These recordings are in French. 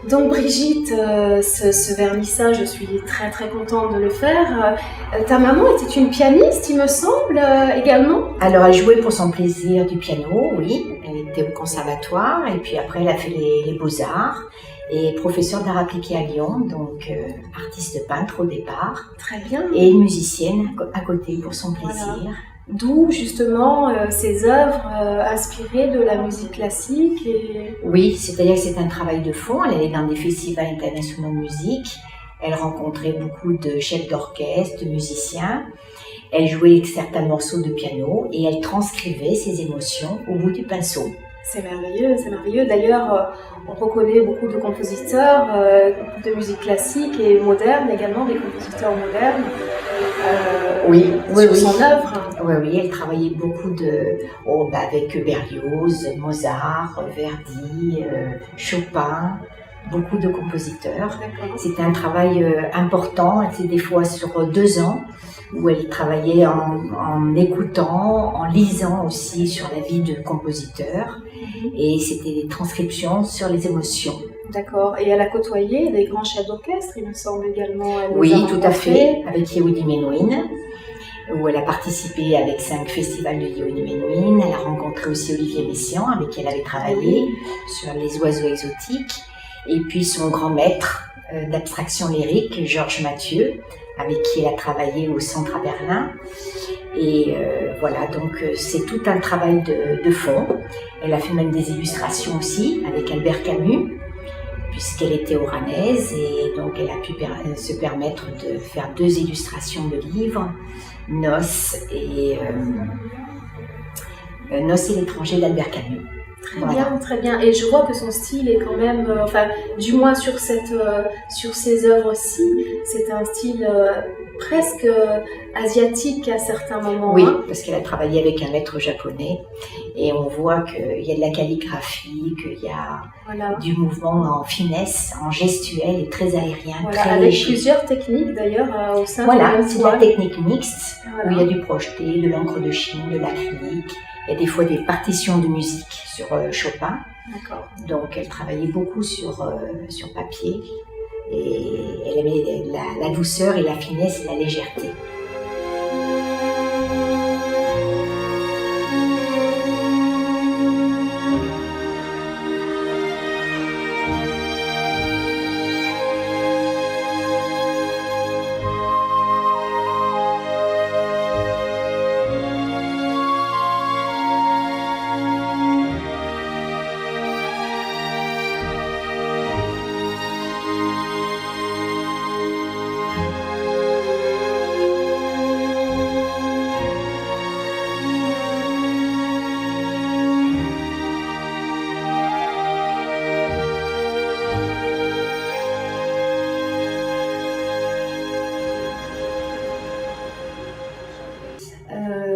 Donc Brigitte, ce vernissage, je suis très très contente de le faire. Ta maman était une pianiste, il me semble, également? Alors elle jouait pour son plaisir du piano, oui. Elle était au conservatoire et puis après elle a fait les beaux-arts et professeure d'art appliqué à Lyon, donc artiste peintre au départ. Très bien. Et musicienne à côté pour son plaisir. Voilà. D'où justement ces œuvres inspirées de la musique classique Oui, c'est-à-dire que c'est un travail de fond. Elle allait dans des festivals internationaux de musique. Elle rencontrait beaucoup de chefs d'orchestre, de musiciens. Elle jouait certains morceaux de piano et elle transcrivait ses émotions au bout du pinceau. C'est merveilleux, c'est merveilleux. D'ailleurs, on reconnaît beaucoup de compositeurs de musique classique et moderne, également des compositeurs modernes sur son œuvre. Oui, elle travaillait beaucoup avec Berlioz, Mozart, Verdi, Chopin, beaucoup de compositeurs. C'était un travail important, c'était des fois sur 2 ans, où elle travaillait en écoutant, en lisant aussi sur la vie de compositeurs. Et c'était des transcriptions sur les émotions. D'accord. Et elle a côtoyé des grands chefs d'orchestre, il me semble également. Oui, tout à fait, avec Yehudi Menuhin, où elle a participé avec 5 festivals de Yehudi Menuhin. Elle a rencontré aussi Olivier Messiaen, avec qui elle avait travaillé sur les oiseaux exotiques. Et puis son grand maître d'abstraction lyrique, Georges Mathieu, avec qui elle a travaillé au Centre à Berlin. Et voilà, donc c'est tout un travail de fond. Elle a fait même des illustrations aussi avec Albert Camus, puisqu'elle était oranaise, et donc elle a pu se permettre de faire 2 illustrations de livres, Noces et l'étranger d'Albert Camus. Très bien. Et je vois que son style est quand même, du moins sur ces œuvres-ci, c'est un style presque asiatique à certains moments. Oui, parce qu'elle a travaillé avec un maître japonais et on voit qu'il y a de la calligraphie, qu'il y a du mouvement en finesse, en gestuel et très aérien, très avec léger. Plusieurs techniques d'ailleurs au sein de c'est la technique mixte, où il y a du projeté, de l'encre de Chine, de l'acrylique. Il y a des fois des partitions de musique sur Chopin. D'accord. Donc elle travaillait beaucoup sur papier et elle aimait la douceur et la finesse et la légèreté.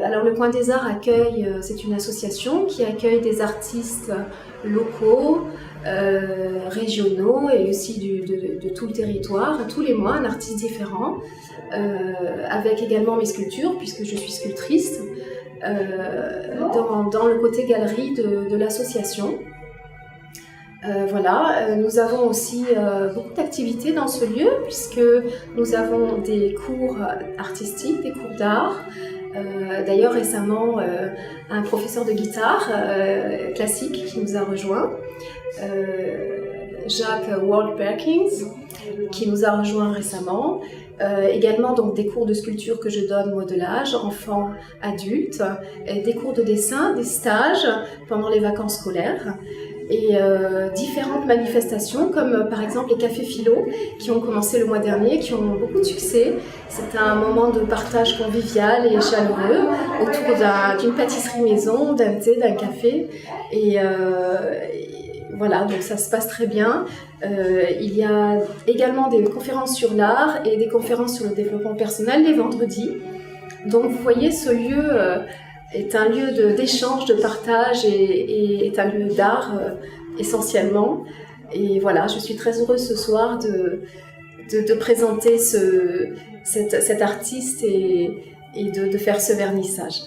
Alors le Coin des Arts accueille, c'est une association qui accueille des artistes locaux, régionaux et aussi de tout le territoire, tous les mois un artiste différent, avec également mes sculptures puisque je suis sculptrice, dans le côté galerie de l'association. Nous avons aussi beaucoup d'activités dans ce lieu puisque nous avons des cours artistiques, des cours d'art. D'ailleurs récemment un professeur de guitare classique qui nous a rejoint, Jacques Wald-Perkins, qui nous a rejoint récemment. Également donc des cours de sculpture que je donne, modelage, enfants, adultes, et des cours de dessin, des stages pendant les vacances scolaires. Et différentes manifestations comme par exemple les cafés philo qui ont commencé le mois dernier, qui ont beaucoup de succès. C'est un moment de partage convivial et chaleureux autour d'une pâtisserie maison, d'un thé, d'un café. Et voilà, donc ça se passe très bien. Il y a également des conférences sur l'art et des conférences sur le développement personnel les vendredis. Donc vous voyez, ce lieu est un lieu d'échange, de partage et est un lieu d'art essentiellement. Et voilà, je suis très heureuse ce soir de présenter cet artiste et de faire ce vernissage.